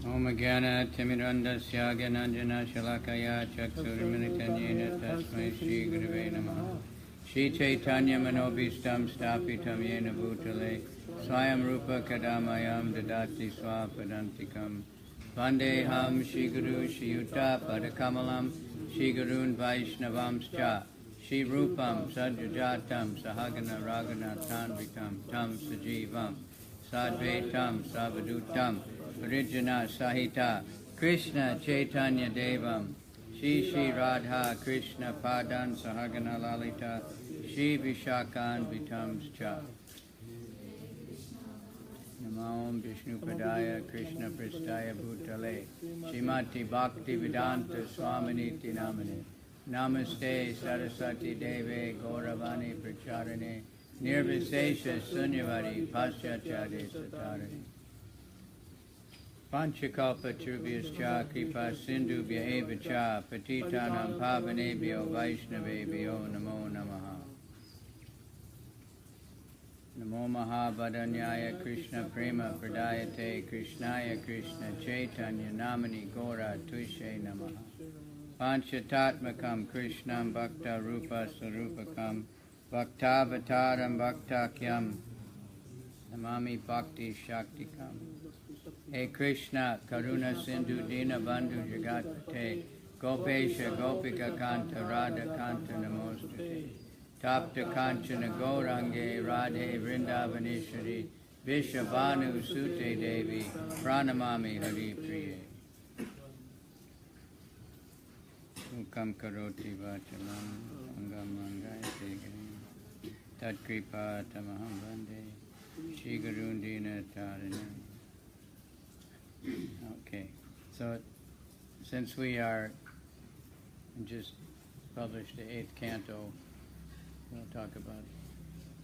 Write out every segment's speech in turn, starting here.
Om Gyana Timirandasya Gyananjana Shalakaya Chaksurmilitan Yena Tasmai Shri Gurave Namaha. Shri Chaitanya Manobhistam Stapitam Yena Bhutale Swayam Rupa Kadamayam Dadati Swapadantikam Vandeham Shri Guru Shri Yuta Padakamalam Shri Gurun Vaishnavamscha Shri Rupam Sajajatam Sahagana Ragana Tanvitam Tam Sajivam Sadvaitam Savadutam Parijana Sahita Krishna Chaitanya Devam Shri Shri Radha Krishna Padan Sahagana Lalita Shri Vishakan Vitamscha Namo Vishnu Padaya Krishna Pristaya Bhutale Shrimati Bhakti Vedanta Swaminiti Namane Namaste Saraswati Deve Gauravani Pracharane Nirvisesha Sunyavari Paschachade Satarane Panchakalpa Churvyascha Kripa Sindhubhya Eva Cha Patitanam Pavanebhyo Vaishnavebhyo Namo Namaha Namo Mahabhadanyaya Krishna Prema Pradayate Krishnaya Krishna Chaitanya Namani Gora Tushe Namaha Panchatatmakam Krishnam Bhakta Rupa Sarupakam Bhaktavataram Bhaktakyam Namami Bhakti Shaktikam Hey Krishna Karuna Sindhu Dina Bandhu Jagatpate Gopesha Gopika Kanta Radha Kanta Namostate Tapta Kanchana Gaurange Radhe Vrindavaneshwari Vishabhanu Sute Devi Pranamami Hari Priye Ukam Karoti Vachalam Angamangayate Tat Kripa Tamaham Bande Shri Gurundina Tarinam. Okay, so since we are just published the 8th canto, we'll talk about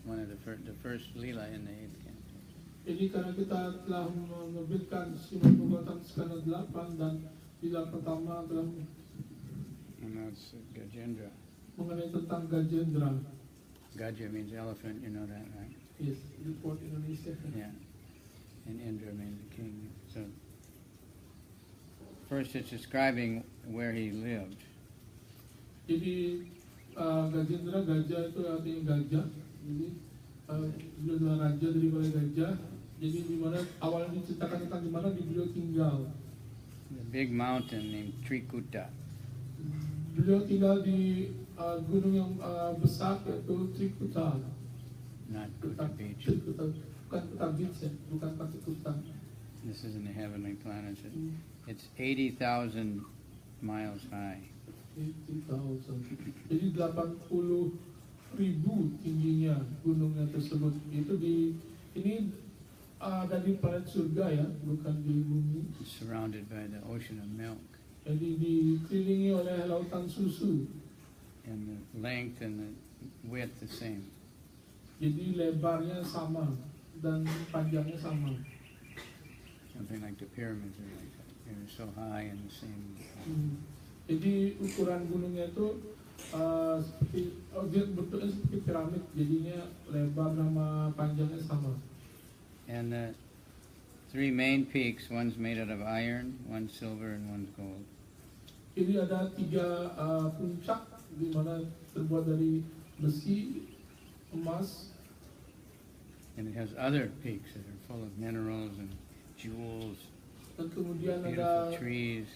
one of the first lila in the 8th canto. Jadi karena kita telah menerbitkan Srimad Bhagavatam skala 8 dan lila pertama telah Gajendra. Mengenai tentang Gajendra. Gaja means elephant, you know that, right? Yes, report Indonesia. Yeah, and Indra means the king. So first it's describing where he lived. Jadi Gajendra, gajah itu artinya gajah. Jadi beliau adalah raja daripada gajah. Jadi di mana awalnya diceritakan tentang di mana beliau tinggal. The big mountain named Trikuta. Beliau tinggal di gunung yang besar yaitu Trikuta. Not Kuta Beach. Trikuta, bukan Kuta Beach ya, bukan Trikuta. This is in the heavenly planets. It's 80,000 miles high. 80,000. Jadi 80,000 tingginya gunungnya tersebut. Itu ini ada di planet surga ya, bukan di bumi. It's surrounded by the ocean of milk. Jadi dikelilingi oleh lautan susu. And the length and the width the same. Jadi lebarnya sama dan panjangnya sama. Something like the pyramids are like that. They're so high and the same. Jadi ukuran gunungnya itu seperti dia bentuknya seperti piramid, jadinya lebar sama panjangnya sama. And the 3 main peaks, one's made out of iron, one's silver, and one's gold. Jadi ada 3 puncak di mana terbuat dari besi, emas. And it has other peaks that are full of minerals and jewels, Dan kemudian beautiful ada trees.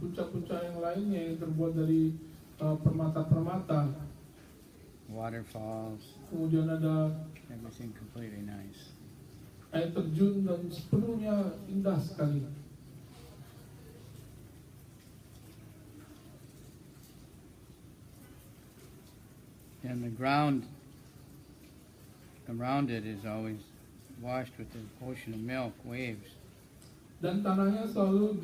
puncak-puncak yang lainnya yang terbuat dari permata-permata. Waterfalls, Kemudian ada everything completely nice. air terjun dan sepenuhnya indah sekali. And the ground around it is always washed with the ocean of milk, waves. Dan tanahnya selalu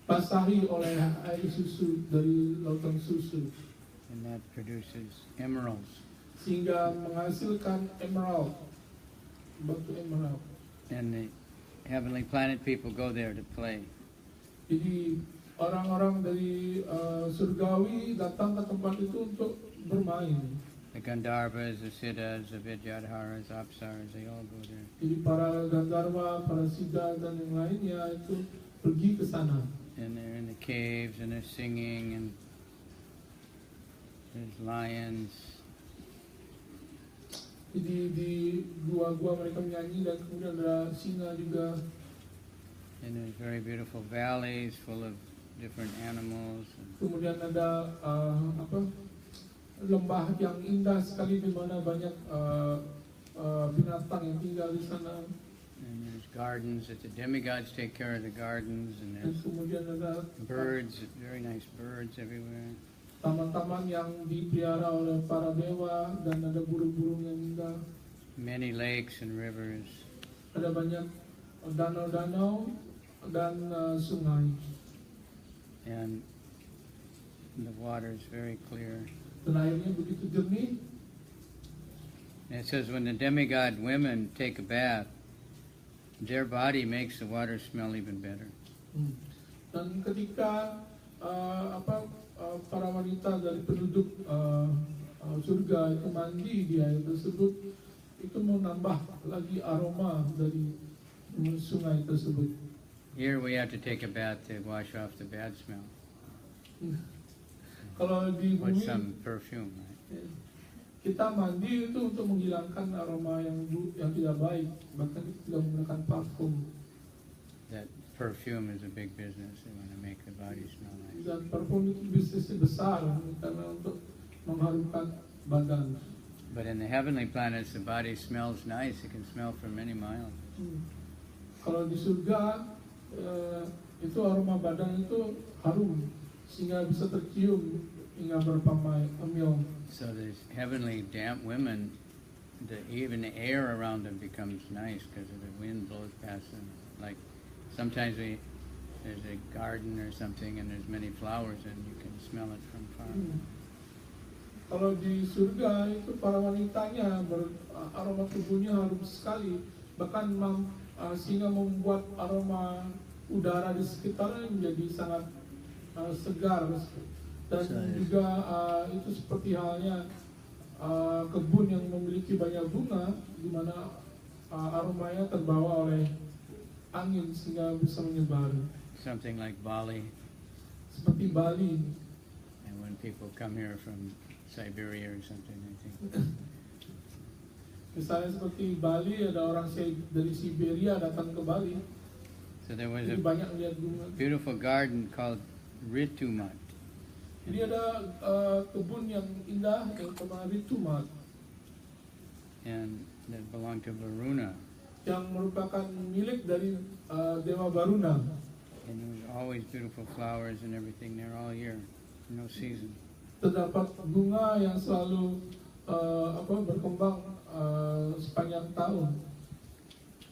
dibasahi oleh air susu dari lautan susu. And that produces emeralds. Sehingga menghasilkan emerald, batu emerald. And the heavenly planet people go there to play. Jadi orang-orang dari surgawi datang ke tempat itu untuk bermain. The Gandharvas, the Siddhas, the Vidyadharas, Apsaras, they all go there. Jadi para Gandharva, para Siddha dan yang lainnya itu pergi ke sana. And they're in the caves and they're singing and there's lions. Jadi di gua-gua mereka menyanyi dan kemudian ada singa juga. And there's very beautiful valleys full of different animals. Kemudian ada lembah yang indah sekali di mana banyak binatang yang tinggal di sana. And there's gardens that the demigods take care of the gardens, and Dan there's kemudian ada birds, very nice birds everywhere. taman-taman yang dipelihara oleh para dewa dan ada burung-burung yang indah. Many lakes and rivers. Ada banyak danau-danau dan sungai. And the water is very clear. Dan airnya begitu jernih. And it says when the demigod women take a bath, their body makes the water smell even better. Dan ketika para wanita dari penduduk surga itu mandi di air tersebut, itu menambah lagi aroma dari sungai tersebut. Here we have to take a bath to wash off the bad smell Kalau di with bumi some perfume, right? kita mandi itu untuk menghilangkan aroma yang tidak baik, bahkan tidak menggunakan parfum. That perfume is a big business. They want to make the body smell nice. Dan parfum itu bisnisnya besar karena untuk mengharumkan badan. But in the heavenly planets, the body smells nice. It can smell for many miles. Kalau di surga itu aroma badan itu harum sehingga bisa tercium hingga berapa mil. So these heavenly damp women, even the air around them becomes nice because the wind blows past them. Like sometimes there's a garden or something and there's many flowers and you can smell it from far. Kalau di surga itu para wanitanya aroma tubuhnya harum sekali, bahkan sehingga membuat aroma udara di sekitarnya menjadi sangat segar. Dan juga itu seperti halnya kebun yang memiliki banyak bunga, di mana aromanya terbawa oleh angin sehingga bisa menyebar. Something like Bali. Seperti Bali. And when people come here from Siberia or something, I think. Misalnya seperti Bali, ada orang dari Siberia datang ke Bali. So there was Jadi a banyak lihat bunga. beautiful garden called Ritumat. Jadi ada kebun yang indah yang bernama Ritumat, And that belonged to Varuna. yang merupakan milik dari Dewa Varuna. And there was always beautiful flowers and everything there all year, no season. Terdapat bunga yang selalu berkembang sepanjang tahun.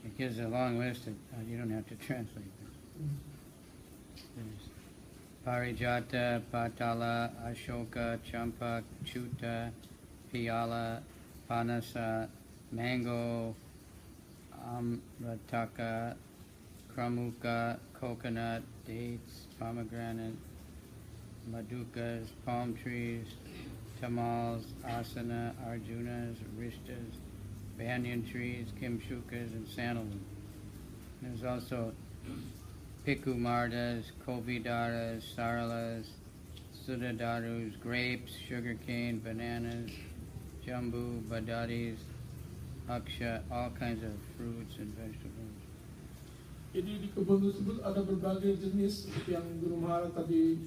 It gives a long list of, you don't have to translate this. There's Parijata, Patala, Ashoka, Champak, Chuta, Piyala, Panasa, Mango, Amrataka, Kramuka, Coconut, Dates, Pomegranate, Madukas, Palm trees, Tamals, Asana, Arjunas, Rishtas, banyan trees, Kimshukas, and sandalwood. There's also Pikumardas, Kovidaras, Saralas, Sudadarus, grapes, sugarcane, bananas, jambu, badatis, aksha, all kinds of fruits and vegetables. Jadi di kebun tersebut ada berbagai jenis yang Guru Mahara tadi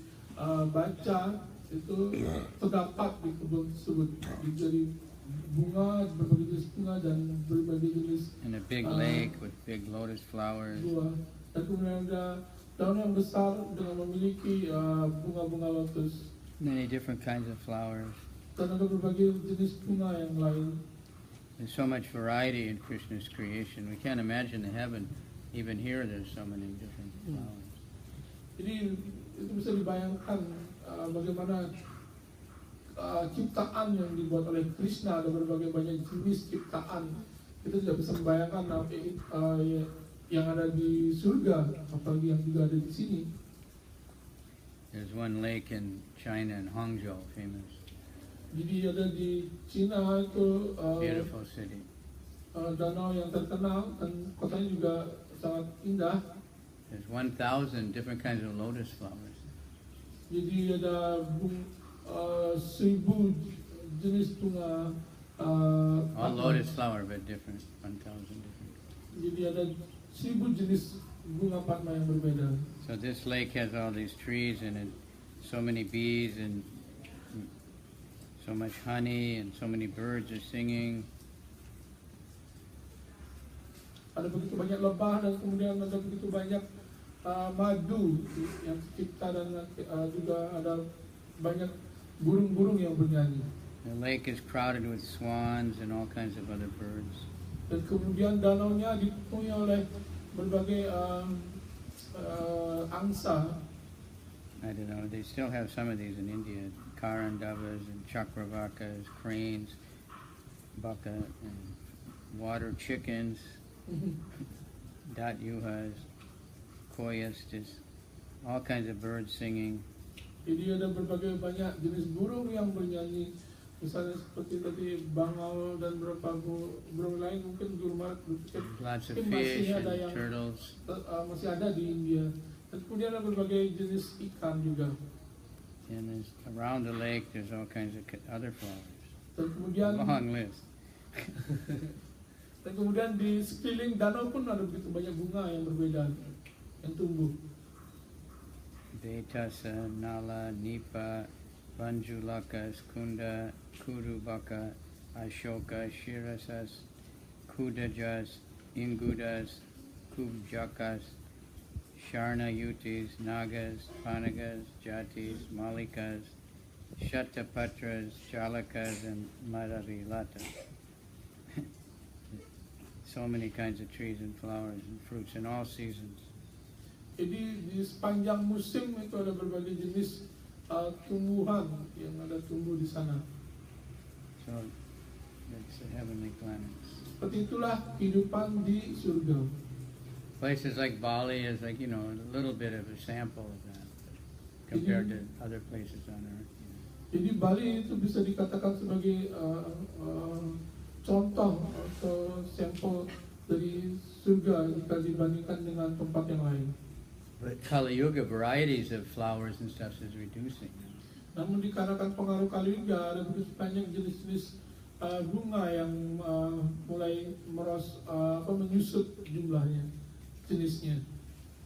baca, itu terdapat di kebun tersebut. Jadi bunga, berbagai jenis bunga dan berbagai jenis And a big lake with big lotus flowers. buah. Dan kemudian ada daun yang besar dengan memiliki bunga-bunga lotus. Many different kinds of flowers. Dan ada berbagai jenis bunga yang lain. There's so much variety in Krishna's creation. We can't imagine the heaven. Even here there's so many different flowers. Jadi itu bisa dibayangkan bagaimana ciptaan yang dibuat oleh Krishna, ada berbagai banyak jenis ciptaan. Kita tidak bisa membayangkan yang ada di surga, apalagi yang juga ada di sini. There's one lake in China, in Hangzhou, famous. Jadi ada di Cina itu Beautiful city. danau yang terkenal dan kotanya juga sangat indah. There's 1,000 different kinds of lotus flowers. Jadi ada 1.000 jenis bunga. All lotus flower, but different. 1,000 different. Jadi ada 1.000 jenis bunga padma yang berbeda. So this lake has all these trees and it, so many bees and so much honey and so many birds are singing. Ada begitu banyak lebah dan kemudian ada begitu banyak madu yang tercipta dan juga ada banyak burung-burung yang bernyanyi. The lake is crowded with swans and all kinds of other birds. Dan kemudian danaunya dipenuhi oleh berbagai angsa. I don't know, they still have some of these in India. Karandavas and chakravakas, cranes, baka, and water chickens, datyuhas, koyas, just all kinds of birds singing. Jadi ada berbagai banyak jenis burung yang bernyanyi. Misalnya seperti tadi bangau dan beberapa burung lain mungkin Guru Maharaj berpikir Lots of mungkin fish masih ada and yang turtles. masih ada di India. Dan kemudian ada berbagai jenis ikan juga. And there's, around the lake, there's all kinds of other flowers. Dan kemudian Long list. dan kemudian di sekeliling danau pun ada begitu banyak bunga yang berbeda yang tumbuh. Betasa, Nala, Nipa, Banjulakas, Kunda, Kurubaka, Ashoka, Shirasas, Kudajas, Ingudas, Kubjakas, Sharna Yutis, Nagas, Panagas, Jatis, Malikas, Shatapatras, Chalakas, and Madavilata. So many kinds of trees and flowers and fruits in all seasons. Jadi di sepanjang musim itu ada berbagai jenis tumbuhan yang ada tumbuh di sana. So it's the heavenly planets. Seperti itulah kehidupan di surga. Places like Bali is like, you know, a little bit of a sample of that compared to other places on earth. Jadi Bali itu bisa dikatakan sebagai contoh atau sampel dari surga jika dibandingkan dengan tempat yang lain. But Kali Yuga, varieties of flowers and stuff is reducing. Namun dikarenakan pengaruh Kali Yuga ada begitu banyak jenis-jenis bunga yang mulai menyusut jumlahnya, jenisnya.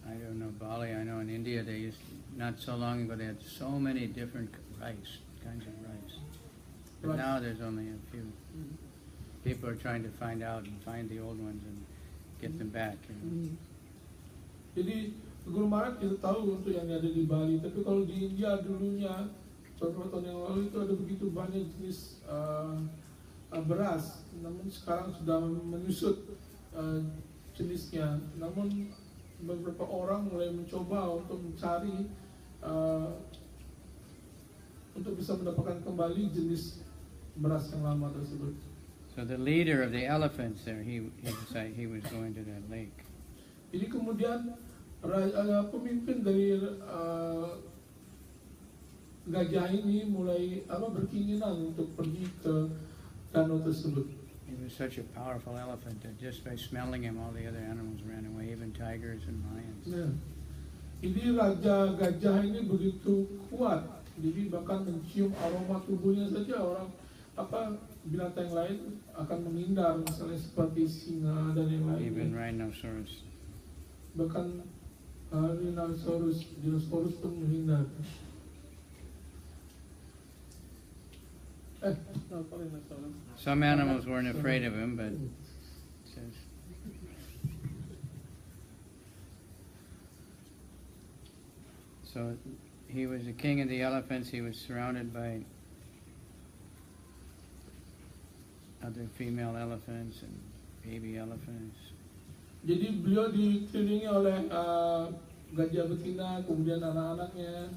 I don't know Bali. I know in India they used not so long ago they had so many different kinds of rice, but Right. now there's only a few. People are trying to find out and find the old ones and get them back. You know? Jadi Guru Maharaj kita tahu untuk yang ada di Bali, tapi kalau di India dulunya beberapa tahun yang lalu itu ada begitu banyak jenis beras, namun sekarang sudah menyusut jenisnya. Namun beberapa orang mulai mencoba untuk mencari untuk bisa mendapatkan kembali jenis beras yang lama tersebut. So the leader of the elephants there, he decided he was going to that lake. Jadi kemudian pemimpin dari gajah ini mulai berkeinginan untuk pergi ke danau tersebut. He was such a powerful elephant that just by smelling him, all the other animals ran away, even tigers and lions. Nah, jadi raja gajah ini begitu kuat, jadi bahkan mencium aroma tubuhnya saja binatang lain akan menghindar, misalnya seperti singa dan yang lain. Even rhinoceros. Bahkan dinosaurus pun menghindar. Some animals weren't afraid of him, but it says so he was the king of the elephants. He was surrounded by other female elephants and baby elephants. Jadi beliau dikelilingi oleh gajah betina, kemudian anak-anaknya.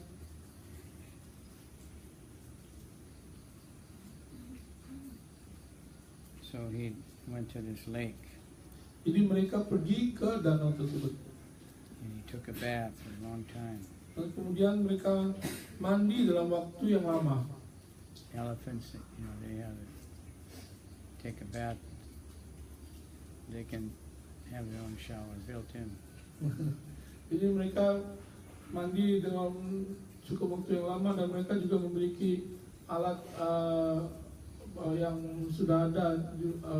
So he went to this lake Jadi mereka pergi ke danau tersebut. and he took a bath for a long time. Dan kemudian mereka mandi dalam waktu yang lama. elephants, they have take a bath. They can have their own shower built in. Jadi mereka mandi dengan cukup waktu yang lama dan mereka juga memiliki alat yang sudah ada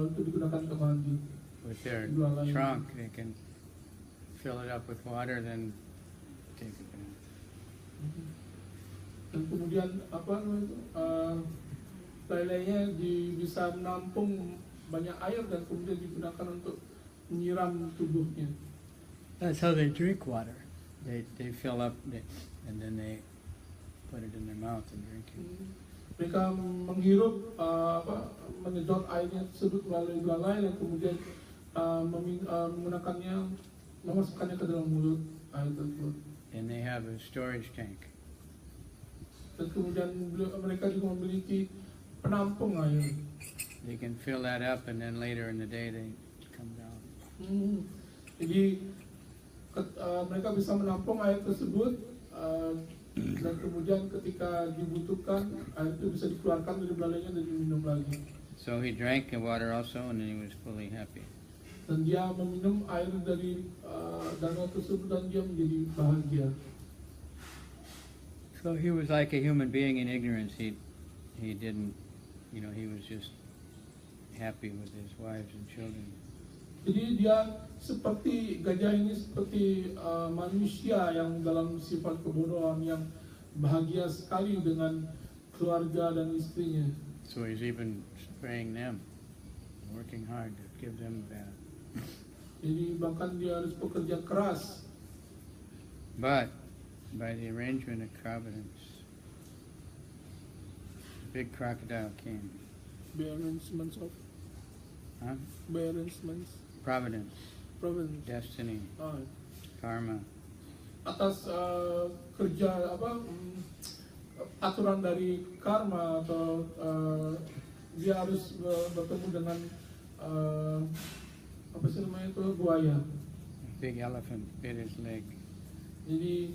untuk digunakan untuk mandi. With their trunk, they can fill it up with water, then take a bath. Dan kemudian lain-lainnya bisa menampung banyak air dan kemudian digunakan untuk menyiram tubuhnya. That's how they drink water. They fill up and then they put it in their mouth and drink it. Mereka menghirup menyedot airnya tersebut melalui belalai dan kemudian menggunakannya, memasukkannya ke dalam mulut air tersebut. And they have a storage tank. Dan kemudian mereka juga memiliki penampung air. They can fill that up and then later in the day they come down. Jadi mereka bisa menampung air tersebut dan kemudian ketika dibutuhkan air itu bisa dikeluarkan dari belalainya dan diminum lagi. So he drank the water also and then he was fully happy. Dan dia meminum air dari danau tersebut dan dia menjadi bahagia. So he was like a human being in ignorance. He didn't, he was just happy with his wives and children. Jadi dia seperti gajah ini seperti manusia yang dalam sifat kebodohan yang bahagia sekali dengan keluarga dan istrinya. So he's even spraying them, working hard to give them a bath. Jadi bahkan dia harus bekerja keras. But by the arrangement of Providence, a big crocodile came. Arrangements of Huh? arrangements. Providence, Providence. destiny, karma. Atas kerja aturan dari karma atau dia harus bertemu dengan buaya. A big elephant bit his leg. Jadi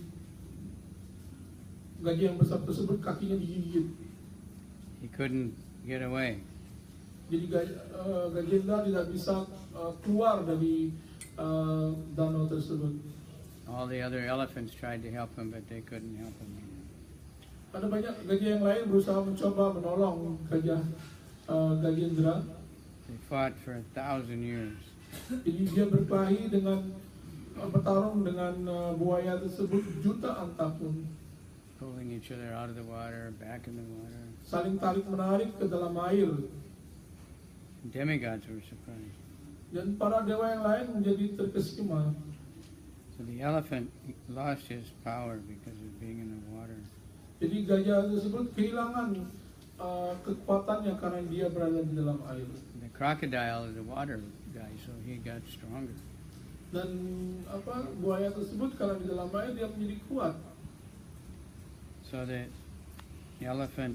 gajah yang besar tersebut kakinya digigit. He couldn't get away. Jadi Gajendra tidak bisa keluar dari danau tersebut. All the other elephants tried to help him, but they couldn't help him. Ada banyak gajah yang lain berusaha mencoba menolong Gajendra. They fought for 1,000 years. Jadi dia berkelahi dengan bertarung dengan buaya tersebut jutaan tahun. Pulling each other out of the water, back in the water. Saling tarik menarik ke dalam air. Demigods were surprised. Dan para dewa yang lain menjadi terkesima. So the elephant lost his power because of being in the water. Jadi gajah tersebut kehilangan kekuatannya karena dia berada di dalam air. The crocodile is a water guy, so he got stronger. Dan buaya tersebut karena di dalam air dia menjadi kuat. So the elephant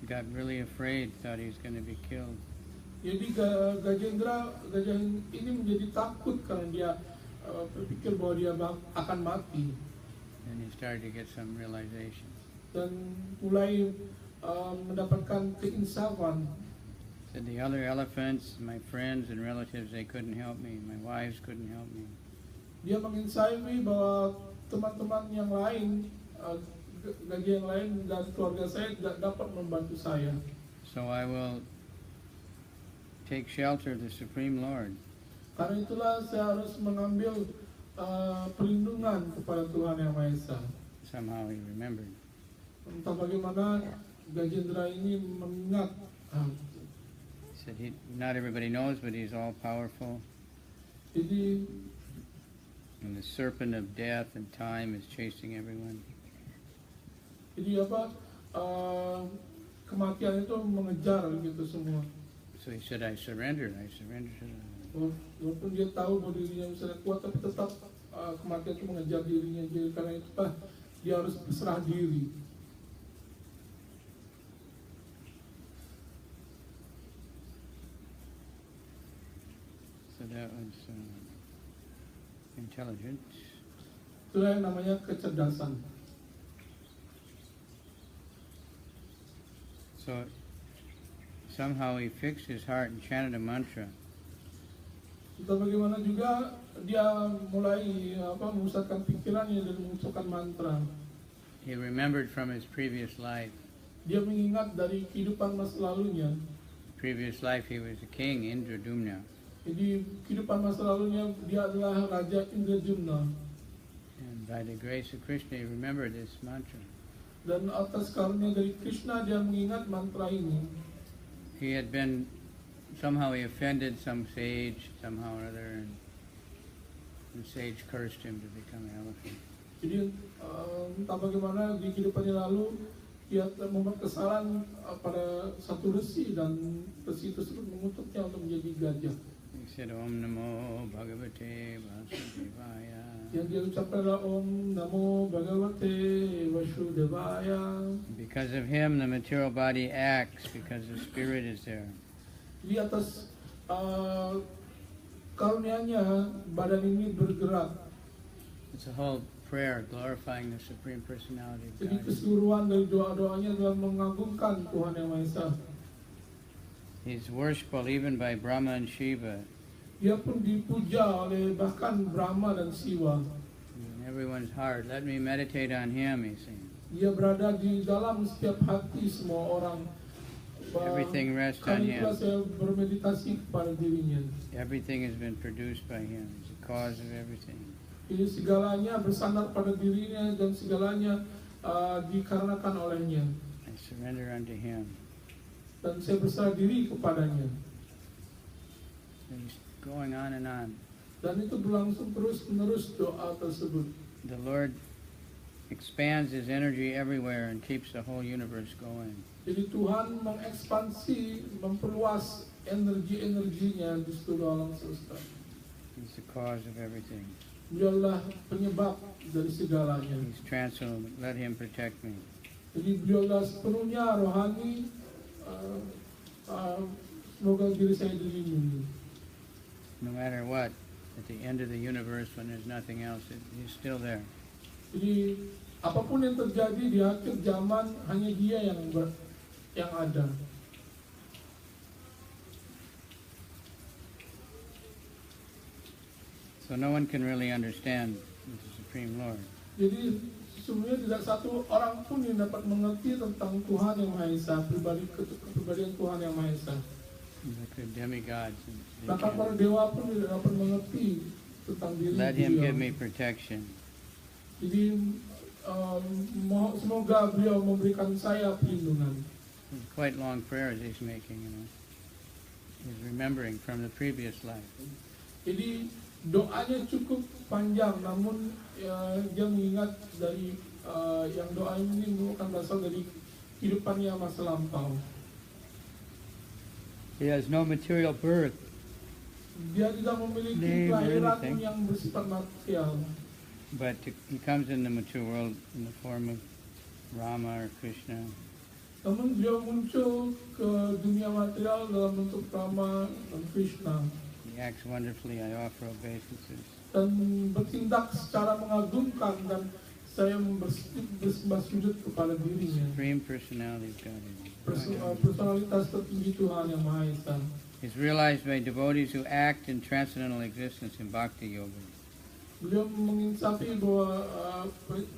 got really afraid, thought he was going to be killed. Jadi gajah ini menjadi takut karena dia berpikir bahwa dia akan mati. And he started to get some realization. Dan mulai mendapatkan keinsafan. Said the other elephants, my friends and relatives, they couldn't help me. My wives couldn't help me. Dia menginsafi bahwa teman-teman yang lain, gajah yang lain dan keluarga saya tidak dapat membantu saya. So I will take shelter of the Supreme Lord. Karena itulah saya harus mengambil perlindungan kepada Tuhan Yang Maha Esa. Somehow he remembered. Entah bagaimana Gajendra ini mengingat. He said not everybody knows, but he's all powerful. Jadi, And the serpent of death and time is chasing everyone. Jadi kematian itu mengejar gitu semua. So he said, I surrender to the Walaupun dia tahu bahwa dirinya misalnya kuat, tapi tetap kematian itu mengejar dirinya. Jadi karena itulah dia harus berserah diri. So that was intelligent. Itulah yang namanya kecerdasan. So somehow he fixed his heart and chanted a mantra. Entah bagaimana juga dia mulai memusatkan pikirannya dan mengucapkan mantra. He remembered from his previous life. Dia mengingat dari kehidupan masa lalunya. Previous life he was a king, Indradumna. Jadi kehidupan masa lalunya dia adalah Raja Indrajumna. And by the grace of Krishna he remembered this mantra. Dan atas karunia dari Krishna dia mengingat mantra ini. He had been, somehow he offended some sage, somehow or other, and the sage cursed him to become an elephant. Jadi entah bagaimana di kehidupannya lalu dia membuat kesalahan pada satu resi dan resi tersebut mengutuknya untuk menjadi gajah. He said, Om Namo Bhagavate Vasudevaya. Yang dia ucapkan adalah Om Namo Bhagavate Vasudevaya. Because of him the material body acts, because the spirit is there. Di atas karunia-Nya badan ini bergerak. It's a whole prayer glorifying the Supreme Personality of Jadi God. keseluruhan dari doa-doanya adalah mengagungkan Tuhan Yang Maha Esa. He's worshipable even by Brahma and Shiva. Dia pun dipuja oleh bahkan Brahma dan Siwa. In everyone's heart, let me meditate on him, he sings. Dia berada di dalam setiap hati semua orang. Everything rests on Kali him. itulah saya bermeditasi kepada dirinya. Everything has been produced by him. He's the cause of everything. Jadi segalanya bersandar pada dirinya dan segalanya dikarenakan olehnya. I surrender unto him. Dan saya berserah diri kepadanya. And he's going on and on. Dan itu berlangsung terus-menerus doa tersebut. The Lord expands his energy everywhere and keeps the whole universe going. Jadi Tuhan mengekspansi, memperluas energi-energinya di seluruh alam semesta. He's the cause of everything. Beliaulah penyebab dari segalanya. He's transcendental. Let him protect me. Jadi beliaulah sepenuhnya rohani. Semoga diri saya dilindungi. No matter what, at the end of the universe when there's nothing else, he's still there. Jadi apapun yang terjadi di akhir zaman hanya Dia yang ada. So no one can really understand the Supreme Lord. Jadi sesungguhnya tidak satu orang pun yang dapat mengerti tentang Tuhan Yang Maha Esa, kepribadian Tuhan Yang Maha Esa. Like the demigods. Bahkan para dewa pun tidak dapat mengerti tentang diri Let him beliau. give me protection. Jadi semoga beliau memberikan saya perlindungan. Quite long prayers he's making, you know. He's remembering from the previous life. Jadi doanya cukup panjang, namun dia mengingat dari yang doa ini bukan berasal dari kehidupannya masa lampau. He has no material birth, Dia tidak memiliki Name, kelahiran anything. yang bersifat material, but he comes in the mature world in the form of Rama or Krishna. namun beliau muncul ke dunia material dalam bentuk Rama dan Krishna He acts wonderfully. I offer obeisances. dan bertindak secara mengagumkan, dan saya bersembah sujud kepada dirinya. Supreme Personality of God. Personalitas tertinggi Tuhan Yang Maha Esa. Is realized by devotees who act in transcendental existence in Bhakti Yoga. Beliau menginsafi bahwa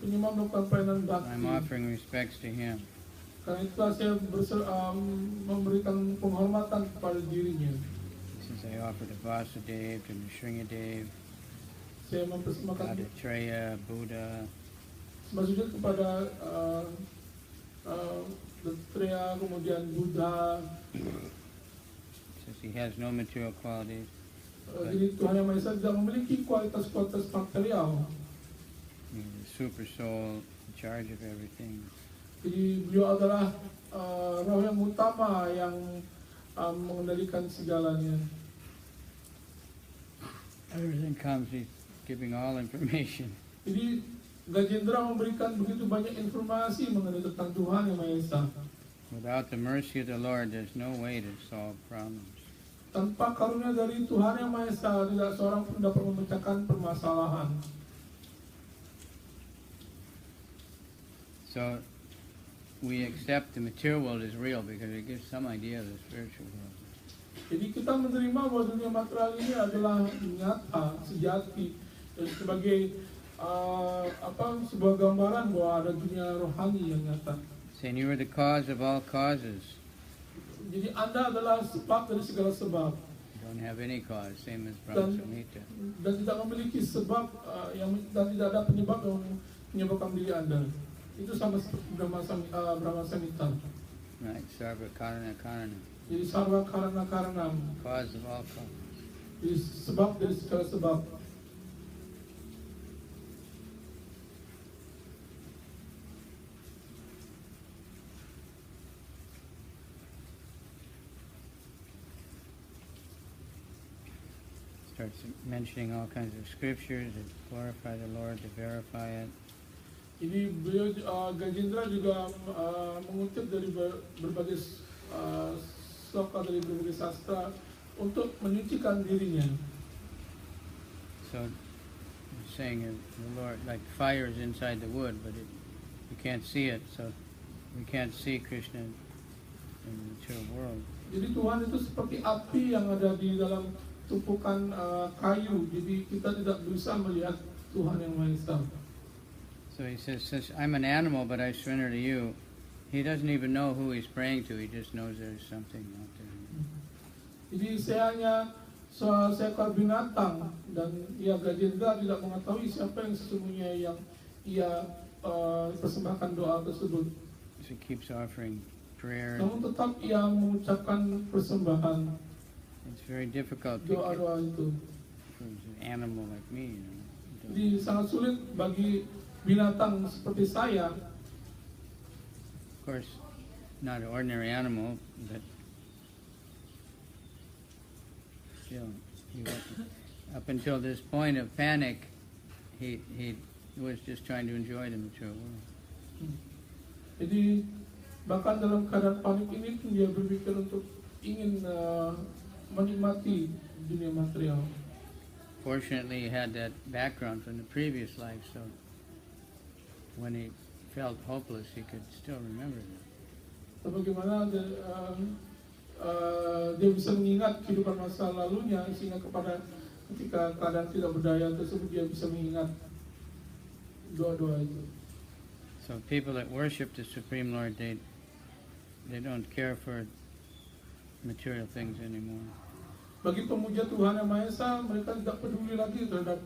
penyembah melakukan pelayanan I'm bakti. offering respects to him. Karena itulah saya memberikan penghormatan kepada dirinya. Since I offer to Vasudeva, to Nrsingadev, Saya mempersembahkan Gadatreya, Buddha, sembah sujud kepada Datreya, kemudian Buddha. since he has no material qualities. Jadi Tuhan Yang Maha Esa tidak memiliki kualitas-kualitas material. He's the super soul in charge of everything. Jadi beliau adalah roh yang utama yang mengendalikan segalanya. Everything comes, he's giving all information. Jadi Gajendra memberikan begitu banyak informasi mengenai tentang Tuhan Yang Maha Esa. Without the mercy of the Lord, there's no way to solve problems. Tanpa karunia dari Tuhan Yang Maha Esa, tidak seorang pun dapat memecahkan permasalahan. So, we accept the material world is real because it gives some idea of the spiritual world. Jadi kita menerima bahwa dunia material ini adalah nyata, sejati, sebagai sebuah gambaran bahwa ada dunia rohani yang nyata. Saying you are the cause of all causes. Jadi Anda adalah sebab dari segala sebab. You don't have any cause, same as Brahma Samhita. Dan tidak memiliki sebab dan tidak ada penyebab yang menyebabkan diri Anda. Itu sama seperti Brahma Samhita. Right, sarva karana karana. Jadi sarva karana karanam. Cause of all causes. Jadi sebab dari segala sebab. Starts mentioning all kinds of scriptures that glorify the Lord, to verify it. Ini beliau Gajendra juga mengutip dari berbagai sloka dari berbagai sastra untuk menyucikan dirinya. So, saying the Lord, like fire is inside the wood, but you can't see it, so we can't see Krishna in the material world. Jadi Tuhan itu seperti api yang ada di dalam tumpukan kayu. Jadi kita tidak bisa melihat Tuhan yang Maha Esa. So he says, since I'm an animal, but I surrender to you, he doesn't even know who he's praying to. He just knows there's something out there. Jadi saya hanya seekor binatang dan Gajendra tidak mengetahui siapa yang sesungguhnya yang ia persembahkan doa tersebut. So he keeps offering prayer. Namun tetap ia mengucapkan persembahan. It's very difficult doa-doa itu. For an animal like me, you know. Jadi sangat sulit bagi binatang seperti saya. Of course, not an ordinary animal, but still, up until this point of panic, he was just trying to enjoy the material world. Jadi bahkan dalam keadaan panik ini pun dia berpikir untuk ingin menikmati dunia material. Fortunately, he had that background from the previous life, so when he felt hopeless, he could still remember that. Bagaimana dia bisa mengingat kehidupan masa lalunya sehingga ketika keadaan tidak berdaya tersebut dia bisa mengingat doa-doa itu. So people that worship the Supreme Lord, they don't care for material things anymore. Bagi pemuja Tuhan yang Maha Esa, mereka tidak peduli lagi terhadap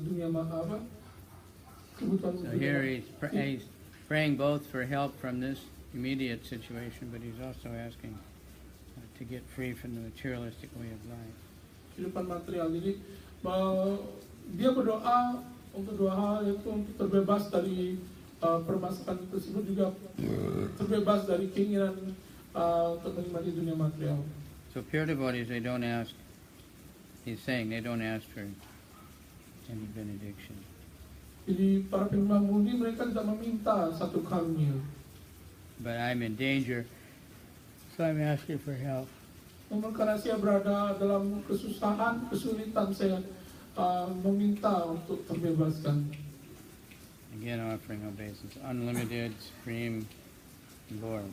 dunia kebutuhan. So here he's praying both for help from this immediate situation, but he's also asking to get free from the materialistic way of life. Kehidupan material. Jadi dia berdoa untuk dua hal, yaitu untuk terbebas dari permasalahan tersebut, juga terbebas dari keinginan untuk menikmati dunia material. So pure devotees, they don't ask. He's saying they don't ask for any benediction. Jadi para penyembah murni mereka tidak meminta satu karunia. But I'm in danger, so I'm asking for help. Namun karena saya berada dalam kesusahan, kesulitan, saya meminta untuk terbebaskan. Again, offering obeisance, unlimited, supreme Lord.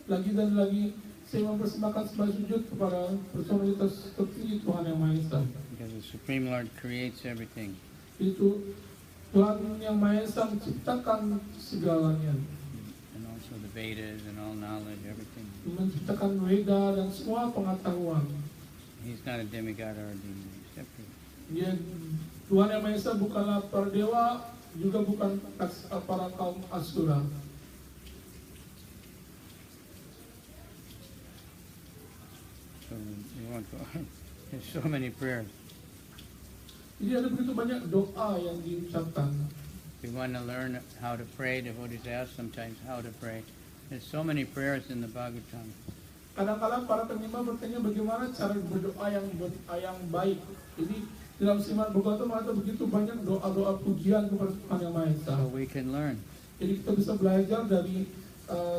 Lagi dan lagi saya mempersembahkan sembah sujud kepada personalitas tertinggi Tuhan yang Maha Esa. Because the Supreme Lord creates everything. Itu Tuhan yang Maha Esa menciptakan segalanya. And also the Vedas and all knowledge, everything. Menciptakan Veda dan semua pengetahuan. He's not a demigod or a demon, he's separate. Dia Tuhan yang Maha Esa bukanlah para dewa, juga bukan para kaum asura. So we won't go. There's so many prayers. Jadi ada begitu banyak doa yang diucapkan. We want to learn how to pray. Devotees ask sometimes how to pray. There's so many prayers in the Bhagavatam. Kadang-kadang para penyembah bertanya bagaimana cara berdoa yang baik. Jadi dalam Srimad Bhagavatam ada begitu banyak doa-doa pujian kepada Tuhan yang Maha Esa. So we can learn. Jadi kita bisa belajar dari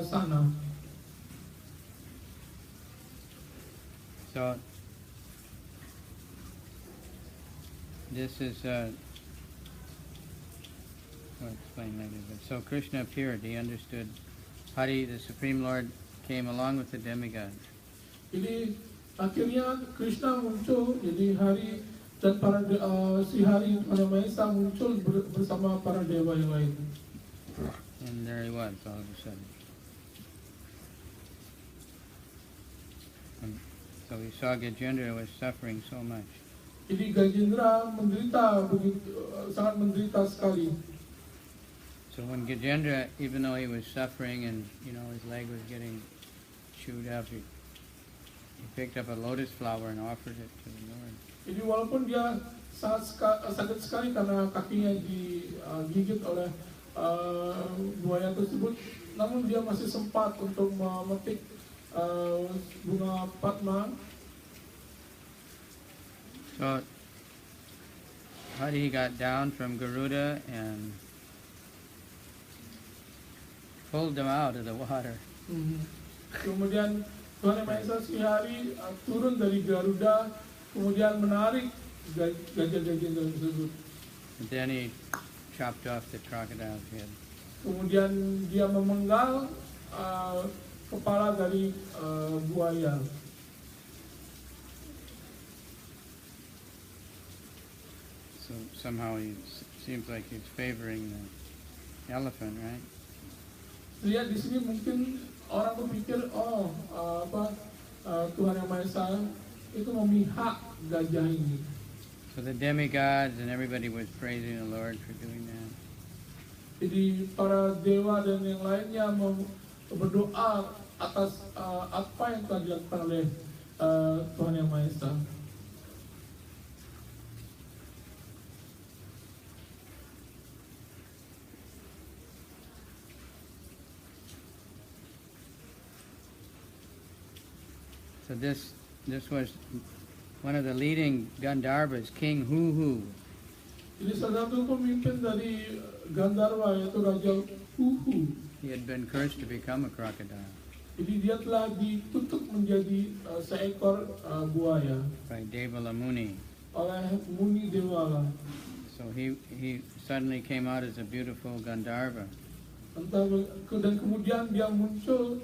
sana. So this is I'll explain later. But so Krishna appeared. He understood Hari, the Supreme Lord, came along with the demigods. Jadi akhirnya Krishna muncul, jadi Hari dan si Hari Tuhan Yang Maha Esa muncul bersama para dewa yang lain. And there he was all of a sudden. And so we saw Gajendra was suffering so much. Jadi Gajendra menderita sangat menderita sekali. So when Gajendra, even though he was suffering and his leg was getting chewed up, he picked up a lotus flower and offered it to the Lord. Jadi walaupun dia sakit sekali karena kakinya digigit oleh buaya tersebut, namun dia masih sempat untuk memetik bunga Padma. So Hari got down from Garuda and pulled them out of the water. Kemudian Tuhan Yang Maha Esa si Hari turun dari Garuda, kemudian menarik gajah Gajendra tersebut. And then he chopped off the crocodile's head. Kemudian dia memenggal kepala dari buaya. So somehow seems like he's favoring the elephant, right? Lihat di sini mungkin orang berpikir, Tuhan Yang Maha Esa itu memihak gajah ini. So the demigods and everybody was praising the Lord for doing that. Jadi para dewa dan yang lainnya berdoa atas apa yang telah dilakukan oleh Tuhan Yang Maha Esa. So this was one of the leading Gandharvas, King Huhu. Jadi salah satu pemimpin dari Gandharva yaitu Raja Huhu. He had been cursed to become a crocodile Jadi dia telah ditutup menjadi seekor buaya by Devala Muni. oleh Muni Dewala. So he suddenly came out as a beautiful Gandharva. Dan kemudian dia muncul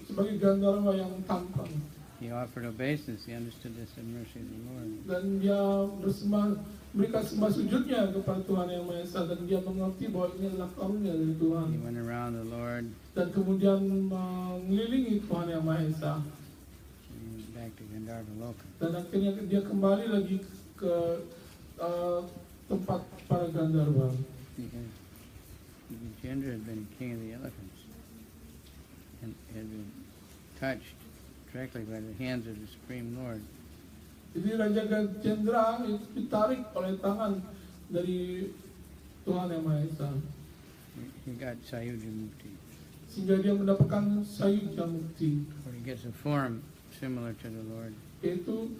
sebagai Gandharva yang tampan. He offered obeisance. He understood this in mercy of the Lord. Dan dia berikan sembah sujudnya kepada Tuhan Yang Maha Esa, dan dia mengerti bahwa ini adalah karunia dari Tuhan. He went around the Lord. Dan kemudian mengelilingi Tuhan Yang Maha Esa. Back to Gandharva Loka. Dan akhirnya dia kembali lagi ke tempat para Gandharva. Because Gajendra had been king of the elephants and had been touched directly by the hands of the Supreme Lord. Jadi Raja Gajendra itu ditarik oleh tangan dari Tuhan Yang Maha Esa. He got Sayuja Mukti, Sehingga dia mendapatkan Sayuja Mukti. where he gets a form similar to the Lord. Yaitu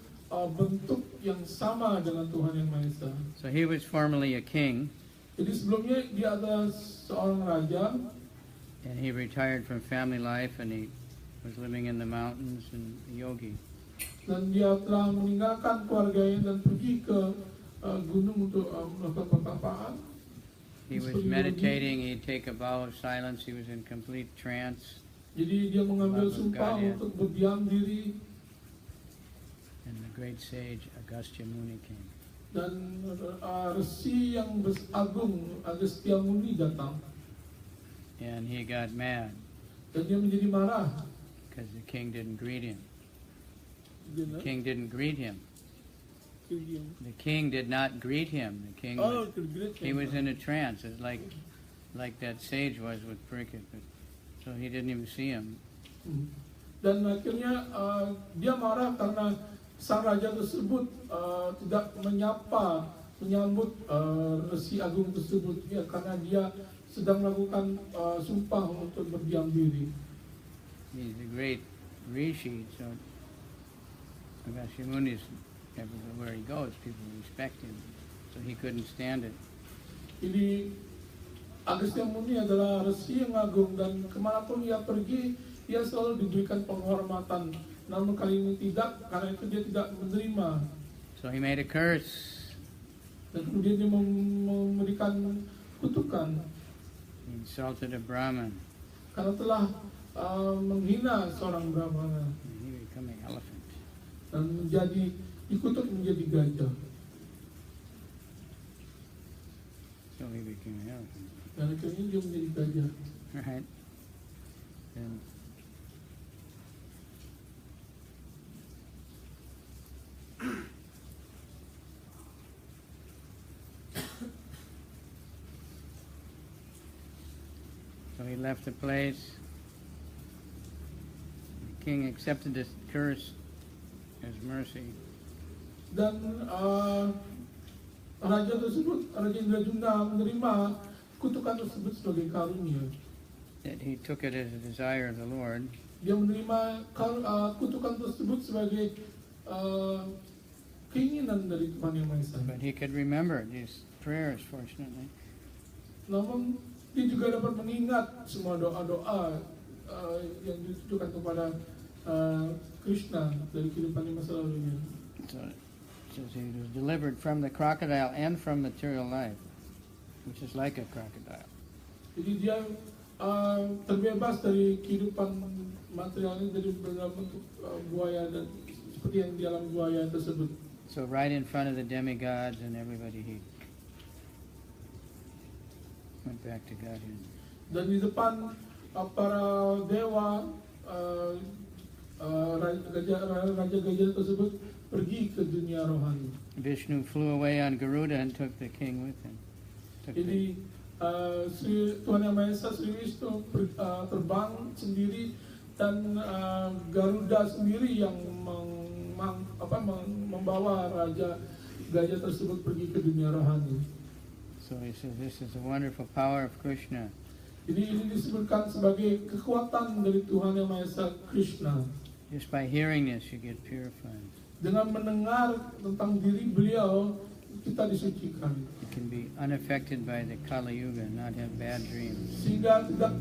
bentuk yang sama dengan Tuhan Yang Maha Esa. So he was formerly a king, Jadi sebelumnya dia adalah seorang raja, and he retired from family life, and he was living in the mountains and a yogi. dan dia telah meninggalkan keluarganya dan pergi ke gunung untuk melakukan pertapaan. He was meditating. He'd take a vow of silence. He was in complete trance. Jadi dia mengambil sumpah untuk berdiam diri, And the great sage Agastya Muni came. dan resi yang agung Agastya Muni datang, And he got mad dan dia menjadi marah. because the king didn't greet him. Dia The king didn't greet him. dia- The king did not greet him. The king Oh, he was in a trance. It's like that sage was with Parikit. So he didn't even see him. Dan akhirnya dia marah karena sang raja tersebut tidak menyambut resi agung tersebut, ya, karena dia sedang melakukan sumpah untuk berdiam diri. He's a great rishi, so Agastya Muni, everywhere he goes, people respect him. So he couldn't stand it. Jadi Agastya Muni adalah resi yang agung, dan kemanapun ia pergi, ia selalu diberikan penghormatan. Namun kali ini tidak, karena itu dia tidak menerima. So he made a curse. Dan kemudian dia memberikan kutukan. He insulted a Brahmin. karena telah menghina seorang Brahmana and he became an elephant. dan dikutuk menjadi gajah. So he became an elephant. Dan akhirnya dia menjadi gajah. Right? And so he left the place. The king accepted this curse as mercy. Dan raja tersebut, Raja Gajendra menerima kutukan tersebut sebagai karunia. That he took it as a desire of the Lord. Dia menerima kutukan tersebut sebagai keinginan dari Tuhan Yang Maha Esa. But he could remember these prayers, fortunately. Namun dia juga dapat mengingat semua doa-doa yang ditujukan kepada Krishna dari kehidupan di masa lalunya. So it says he was delivered from the crocodile and from material life, which is like a crocodile. Jadi dia terbebas dari kehidupan materialnya dari dalam bentuk buaya dan seperti yang di alam buaya tersebut. So right in front of the demigods and everybody, he went back to Gajendra. Dan di depan para dewa, Raja Gajah tersebut pergi ke dunia rohani. Vishnu flew away on Garuda and took the king with him. Jadi Tuhan Yang Maha Esa, Sri Vishnu terbang sendiri dan Garuda sendiri yang membawa Raja Gajah tersebut pergi ke dunia rohani. So he says this is the wonderful power of Krishna. Jadi ini disebutkan sebagai kekuatan dari Tuhan Yang Maha Esa, Krishna. Just by hearing this, you get purified. Dengan mendengar tentang diri beliau, kita disucikan. You can be unaffected by the Kali Yuga and not have bad dreams. Sehingga tidak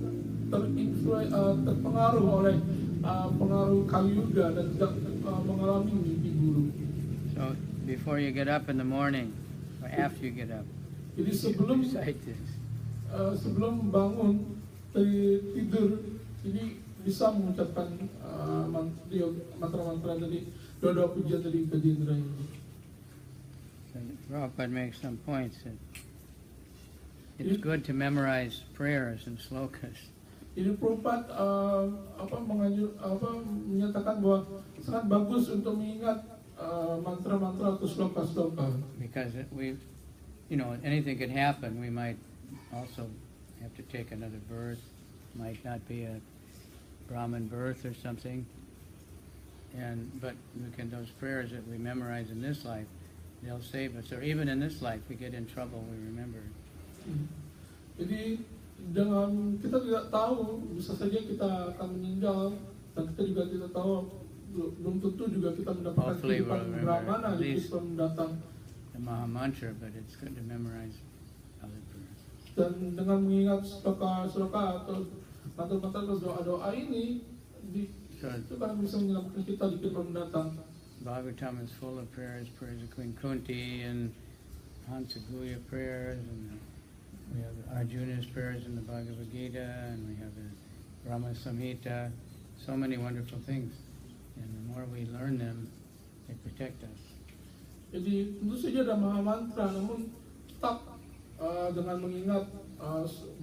terpengaruh oleh pengaruh Kali Yuga dan tidak mengalami mimpi buruk. So before you get up in the morning, or after you get up, Jadi you recite this. sebelum bangun dari tidur, ini bisa mengucapkan mantra-mantra dari doa-doa pujian dari Gajendra ini. Prabhupada makes some points that it's good to memorize prayers and slokas. Ini Prabhupada menyatakan bahwa sangat bagus untuk mengingat mantra-mantra atau sloka-sloka. Because anything could happen. We might also have to take another birth. Might not be a Brahmin birth or something. But those prayers that we memorize in this life, they'll save us. Or even in this life, we get in trouble, we remember. Jadi dengan kita tidak tahu, bisa saja kita akan meninggal, dan kita juga tidak tahu, belum tentu juga kita mendapatkan kehidupan Brahmana di kehidupan mendatang. The Maha Mantra, but it's good to memorize other prayers. Dan dengan mengingat sloka-sloka atau mantra-mantra atau doa-doa ini, itu kan bisa menyelamatkan kita di kehidupan mendatang. Bhagavatam is full of prayers of Queen Kunti and Hansaguya prayers, and we have Arjuna's prayers in the Bhagavad Gita, and we have the Brahma Samhita, so many wonderful things. And the more we learn them, they protect us. Jadi tentu saja ada maha mantra, namun tetap dengan mengingat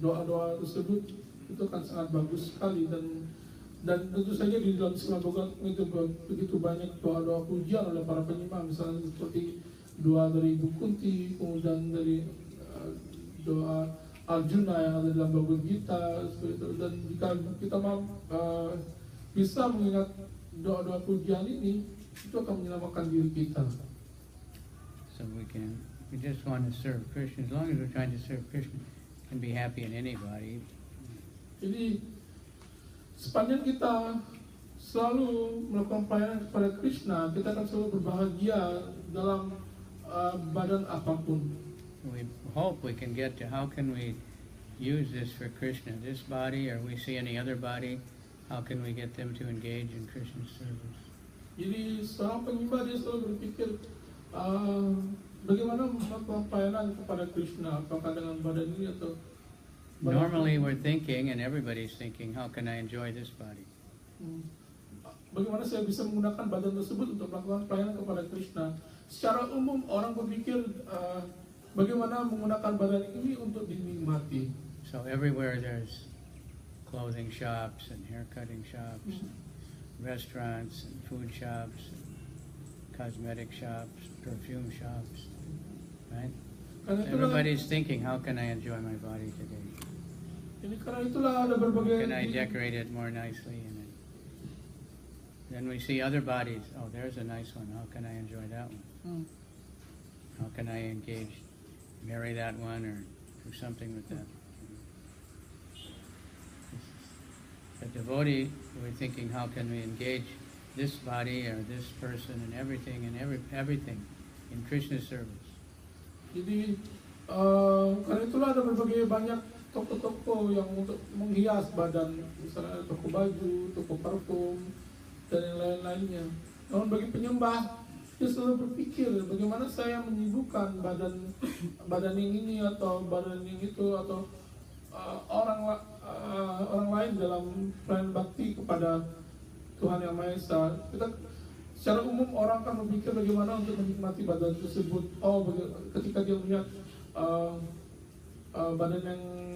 doa-doa tersebut itu akan sangat bagus sekali, dan tentu saja di dalam segala Bhagavad itu begitu banyak doa-doa pujian oleh para penyembah, misalnya seperti doa dari Ibu Kunti, kemudian dari doa Arjuna yang ada dalam Bhagavad Gita seperti itu. Dan jika kita bisa mengingat doa-doa pujian ini, itu akan menyelamatkan diri kita. So we just want to serve Krishna. As long as we're trying to serve Krishna, can be happy in anybody. Jadi sepanjang kita selalu melakukan pelayanan kepada Krishna, kita akan selalu berbahagia dalam badan apapun. We hope we can get to how can we use this for Krishna, this body, or we see any other body, how can we get them to engage in Krishna's service? Jadi seorang penyembah dia selalu berpikir bagaimana melakukan pelayanan kepada Krishna, apakah dengan badan ini atau Normally we're thinking, and everybody's thinking, how can I enjoy this body? Bagaimana saya bisa menggunakan badan tersebut untuk melakukan pelayanan kepada Krishna? Secara umum orang berpikir bagaimana menggunakan badan ini untuk dinikmati. So everywhere there's clothing shops and hair cutting shops, and restaurants and food shops, and cosmetic shops, perfume shops, right? Everybody's thinking, how can I enjoy my body today? Ini karena itulah ada berbagai. Can I decorate it more nicely? And then we see other bodies. Oh, there's a nice one. How can I enjoy that one? How can I engage, marry that one, or do something with that? A devotee, we're thinking, how can we engage this body or this person and everything in Krishna's service? Jadi karena itulah ada berbagai banyak toko-toko yang untuk menghias badan, misalnya toko baju, toko parfum, dan yang lain-lainnya. Namun bagi penyembah, dia selalu berpikir bagaimana saya menyibukkan badan yang ini atau badan yang itu atau orang lain dalam pelayanan bakti kepada Tuhan Yang Maha Esa. Secara umum orang akan berpikir bagaimana untuk menikmati badan tersebut. Ketika dia melihat badan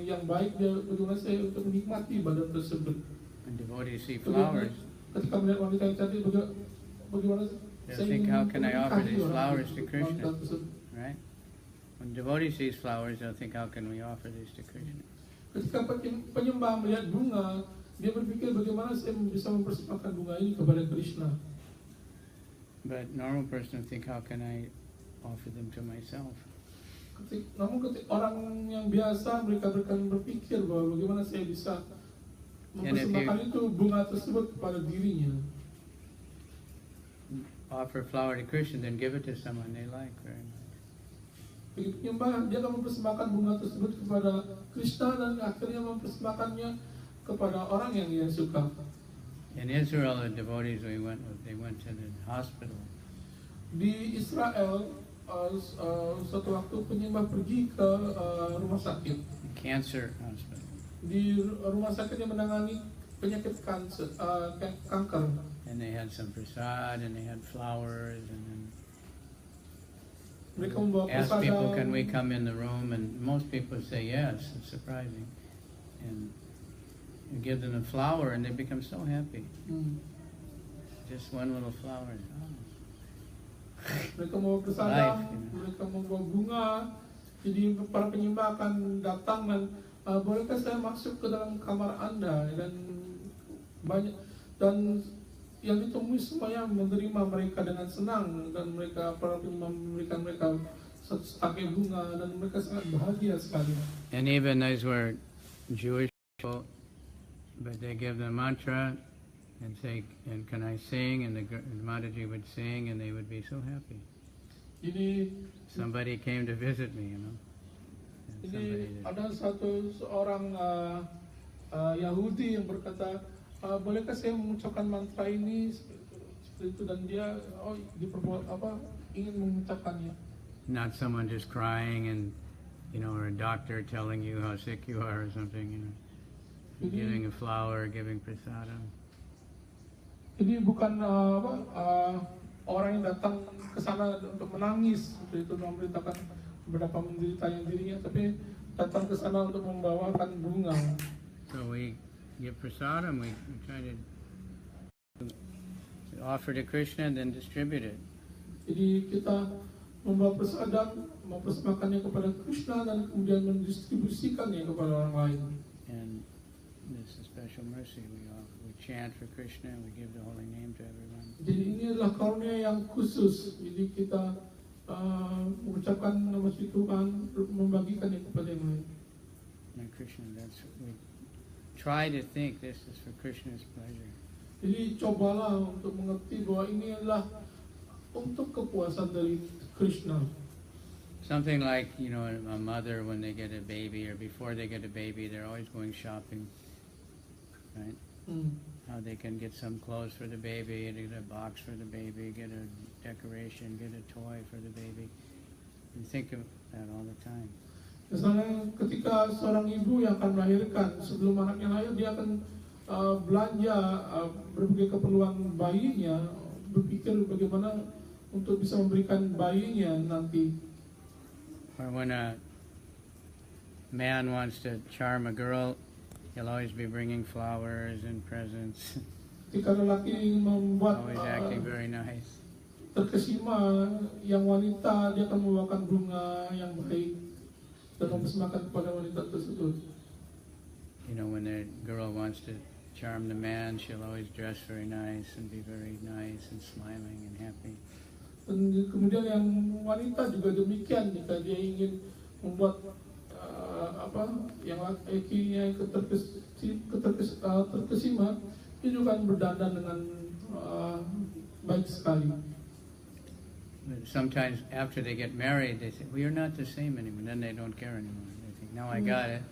yang baik, dia bagaimana saya untuk menikmati badan tersebut. And devotees see flowers. Ketika melihat wanita yang cantik, bagaimana They'll think, how can I offer these flowers to Krishna? Right? When devotees sees flowers, they'll think, how can we offer these to Krishna? Ketika penyembah melihat bunga, dia berpikir bagaimana saya bisa mempersembahkan bunga ini kepada Krishna. But normal person will think, how can I offer them to myself? Namun ketika orang yang biasa, mereka akan berpikir bahwa bagaimana saya bisa mempersembahkan itu bunga tersebut kepada dirinya. Offer flower to Krishna, then give it to someone they like very much. Begitu penyembah, dia akan mempersembahkan bunga tersebut kepada Krishna dan akhirnya mempersembahkannya kepada orang yang dia suka. In Israel, the devotees they went to the hospital. Di Israel, suatu waktu penyembah pergi ke rumah sakit. Cancer hospital. Di rumah sakit yang menangani penyakit kanker. And they had some prasad, and they had flowers, and then Mereka membawa asked people, prasadam. can we come in the room? And most people say yes. It's surprising. And you give them a flower, and they become so happy. Just one little flower. Mereka membawa prasadam, mereka membawa bunga. Jadi para penyembah akan datang dan bolehkah saya masuk ke dalam kamar Anda? Dan yang ditemui semuanya menerima mereka dengan senang, dan para penyembah memberikan mereka setakai bunga, dan mereka sangat bahagia sekali. And even those were Jewish people, but they give them mantra and say, and can I sing? And the Mataji would sing, and they would be so happy. Jadi Somebody came to visit me, you know. Jadi ada seorang Yahudi yang berkata, bolehkah saya mengucapkan mantra ini seperti itu, dan dia ingin mengucapkannya. Not someone just crying and, or a doctor telling you how sick you are or something, Giving a flower, giving prasadam. Jadi bukan orang yang datang ke sana untuk menangis seperti itu, memberitakan beberapa menderitanya dirinya, tapi datang ke sana untuk membawakan bunga. So we give prasadam, we try to offer to Krishna and then distribute it. Jadi kita membawa prasadam, mempersembahkannya kepada Krishna dan kemudian mendistribusikannya kepada orang lain. And this is special mercy. We chant for Krishna and we give the holy name to everyone. Jadi ini adalah karunia yang khusus. Jadi kita mengucapkan nama suci Tuhan, membagikannya kepada yang lain. And Krishna, we try to think this is for Krishna's pleasure. Jadi cobalah untuk mengerti bahwa ini adalah untuk kepuasan dari Krishna. Something like, a mother when they get a baby or before they get a baby, they're always going shopping, right? How they can get some clothes for the baby, get a box for the baby, get a decoration, get a toy for the baby. You think of that all the time. Misalnya ketika seorang ibu yang akan melahirkan, sebelum anaknya lahir dia akan belanja berbagai keperluan bayinya, berpikir bagaimana untuk bisa memberikan bayinya nanti. Or when a man wants to charm a girl, he'll always be bringing flowers and presents, Ketika lelaki ingin membuat always acting very nice. terkesima yang wanita, dia akan membawakan bunga yang baik dan mempersembahkan kepada wanita tersebut. You know, when the girl wants to charm the man, she'll always dress very nice and be very nice and smiling and happy. Dan kemudian yang wanita juga demikian, jika dia ingin membuat yang lakinya terkesima, dia juga akan berdandan dengan baik sekali. But sometimes after they get married, they say, "We are not the same anymore." Then they don't care anymore. They think, "Now I got it.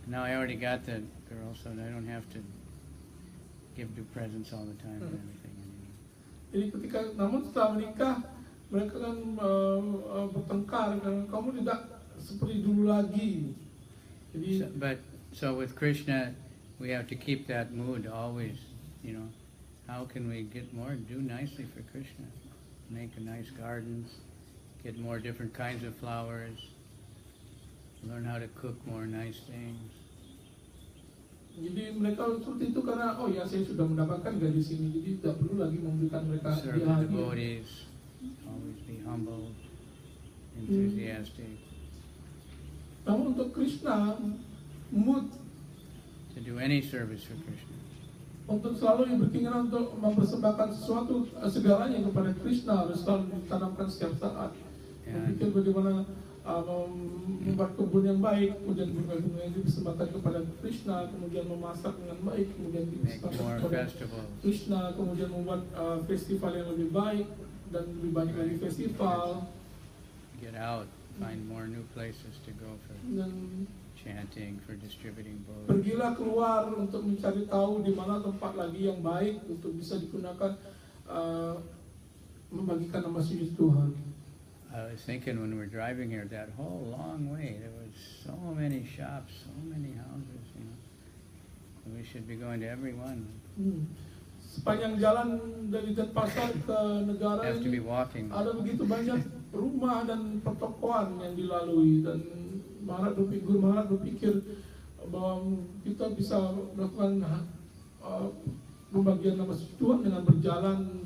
Now I already got the girl, so I don't have to give the presents all the time and everything anymore." Jadi namun setelah menikah, mereka kan bertengkar, kamu tidak seperti dulu lagi. Jadi, So with Krishna, we have to keep that mood always. You know, how can we get more? Do nicely for Krishna. Make a nice gardens. Get more different kinds of flowers. Learn how to cook more nice things. Jadi mereka seperti itu karena saya sudah mendapatkan gadis ini, jadi tidak perlu lagi memberikan mereka Serve the devotees. Always be humble, enthusiastic. Namun untuk Krishna, mood To do any service for Krishna. untuk selalu berkeinginan untuk mempersembahkan sesuatu segalanya kepada Krishna harus selalu ditanamkan setiap saat. Berpikir bagaimana membuat kebun yang baik, kemudian bunga-bunga yang dipersembahkan kepada Krishna, kemudian memasak dengan baik, kemudian dipersembahkan kepada Krishna, kemudian membuat festival yang lebih baik dan lebih banyak lagi festival. Get out, find more new places to go for chanting, for distributing books. Pergilah keluar untuk mencari tahu di mana tempat lagi yang baik untuk bisa digunakan membagikan nama suci Tuhan. I was thinking when we were driving here, that whole long way, there was so many shops, so many houses, you know. We should be going to every one. Sepanjang jalan dari Denpasar ke negara Have to be ini walking. ada begitu banyak rumah dan pertokoan yang dilalui, dan Guru Maharaj berpikir bahwa kita bisa melakukan pembagian nama suci Tuhan dengan berjalan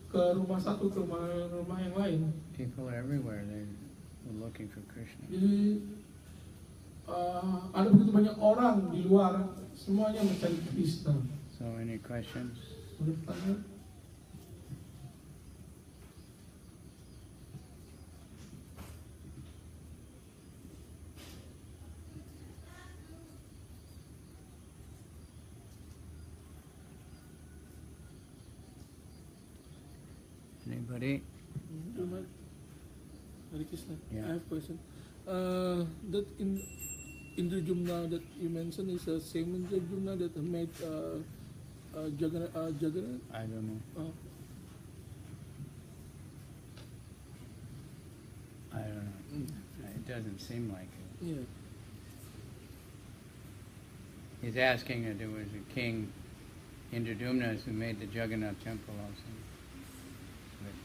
ke rumah yang lain. People are everywhere. They're looking for Krishna. Jadi ada begitu banyak orang di luar, semuanya mencari Krishna. So, any questions? Ada pertanyaan? Anybody? Hare Krishna. Yeah. I have a question. That Indra Jumna that you mentioned is the same Indra Jumna that made Jagannath. I don't know. I don't know. It doesn't seem like it. Yeah. He's asking if there was a king, Indradumna, who made the Jagannath temple also. But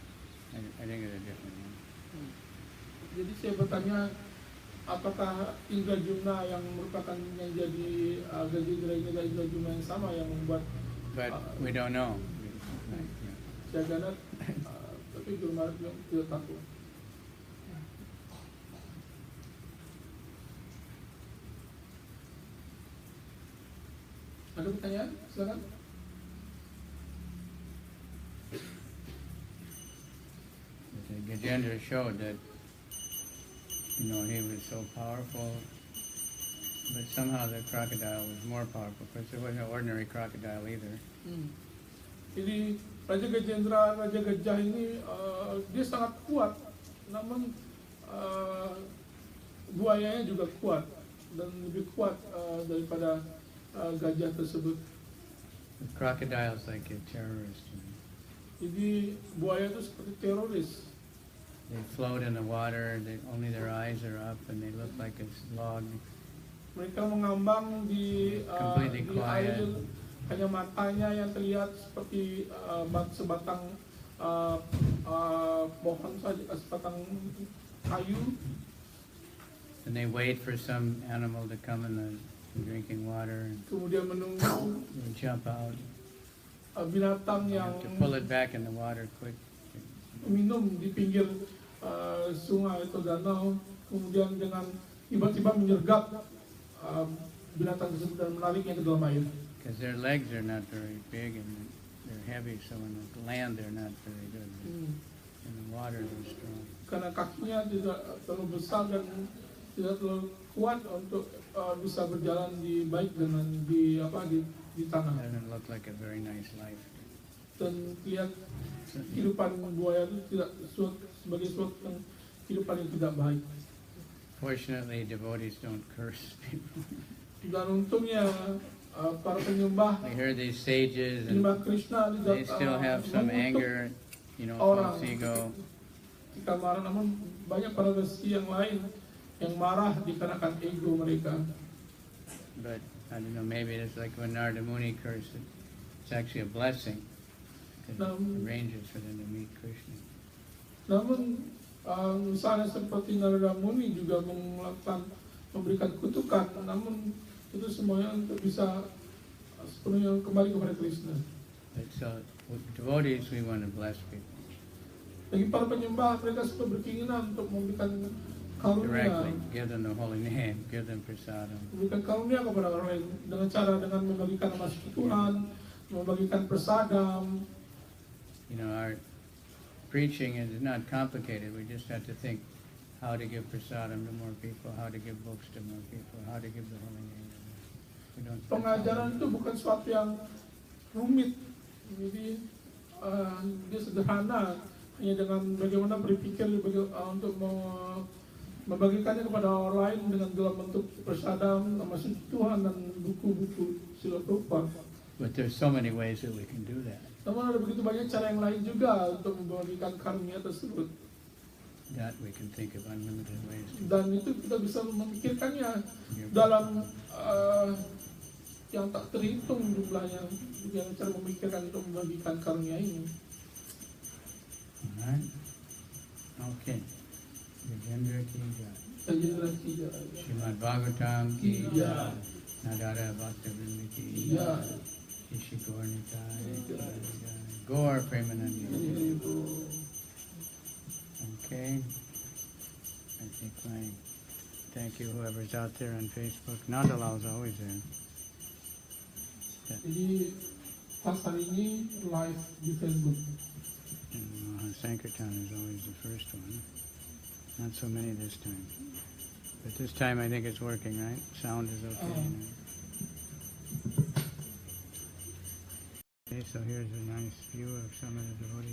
I think it's a different one. Jadi saya bertanya, apakah Indra Jumna yang merupakan yang jadi Gajendra ini adalah Indra Jumna yang sama yang membuat But we don't know. Jagannath, tapi Guru Maharaj bilang tidak tahu. Ada pertanyaan? Silakan. Gajendra showed that, you know, he was so powerful, but somehow the crocodile was more powerful. Of course, it wasn't an ordinary crocodile either. Jadi Raja Gajendra, Raja Gajah ini dia sangat kuat, namun buayanya juga kuat dan lebih kuat daripada gajah tersebut. The crocodile's like a terrorist. You know? Jadi buaya itu seperti teroris. they float in the water, only their eyes are up and they look like a log. Mereka mengambang di Completely di quiet. air, hanya matanya yang terlihat seperti sebatang pohon saja, sebatang kayu. And they wait for some animal to come in the drinking water and Kemudian menunggu they jump out. binatang You yang have to pull it back in the water quick. minum di pinggir sungai atau danau, kemudian dengan tiba-tiba menyergap binatang tersebut dan menariknya ke dalam air. Because their legs are not very big and they're heavy, so on the land they're not very good. In the water they're strong. Karena kakinya tidak terlalu besar dan tidak terlalu kuat untuk bisa berjalan di baik dengan di tanah. Doesn't look like a very nice life. Dan lihat kehidupan buaya itu tidak sebagai suatu kehidupan yang tidak baik. Fortunately, devotees don't curse people. Dan untungnya para penyembah We heard these sages and penyembah Krishna they tidak still have some mengutuk anger, orang false ego. jika marah, namun banyak para resi yang lain yang marah dikarenakan ego mereka. But I don't know, maybe it's like when Narada Muni cursed it. It's actually a blessing because it arranges for them to meet Krishna. Namun misalnya seperti Narada Muni juga memberikan kutukan, namun itu semuanya untuk bisa sepenuhnya kembali kepada Krishna. But so with devotees, we want to bless people Bagi para penyembah, mereka suka berkeinginan untuk memberikan karunia, directly, give them the holy name, give them prasadam. memberikan karunia kepada orang lain dengan membagikan nama Tuhan, membagikan prasadam. Our preaching is not complicated. We just have to think how to give prasadam to more people, how to give books to more people, how to give the holy name. We don't. Pengajaran itu bukan sesuatu yang rumit, jadi dia sederhana, hanya dengan bagaimana berpikir untuk membagikannya kepada orang lain dengan dalam bentuk prasadam, nama suci Tuhan dan buku-buku Sila Prabhupada. But there's so many ways that we can do that. Namun ada begitu banyak cara yang lain juga untuk membagikan karunia tersebut. That we can think of unlimited ways to. Dan itu kita bisa memikirkannya dalam yang tak terhitung jumlahnya, dengan cara memikirkan untuk membagikan karunia ini. Alright? Okay. Gajendra ki jai. Gajendra ki jai. Srimad Bhagavatam ki Ki jai. jai. Nadara Bhaktivinoda ki Ki jai. jai. Ishi Gaur Nitai ki jai. Gaur Premanandi. Okay. I think thank you whoever's out there on Facebook. Nandalal's always there. Jadi pas hari ini live di Facebook. And Sankirtan is always the first one. Not so many this time. But this time I think it's working, right? Sound is okay. Okay, so here's a nice view of some of the devotees.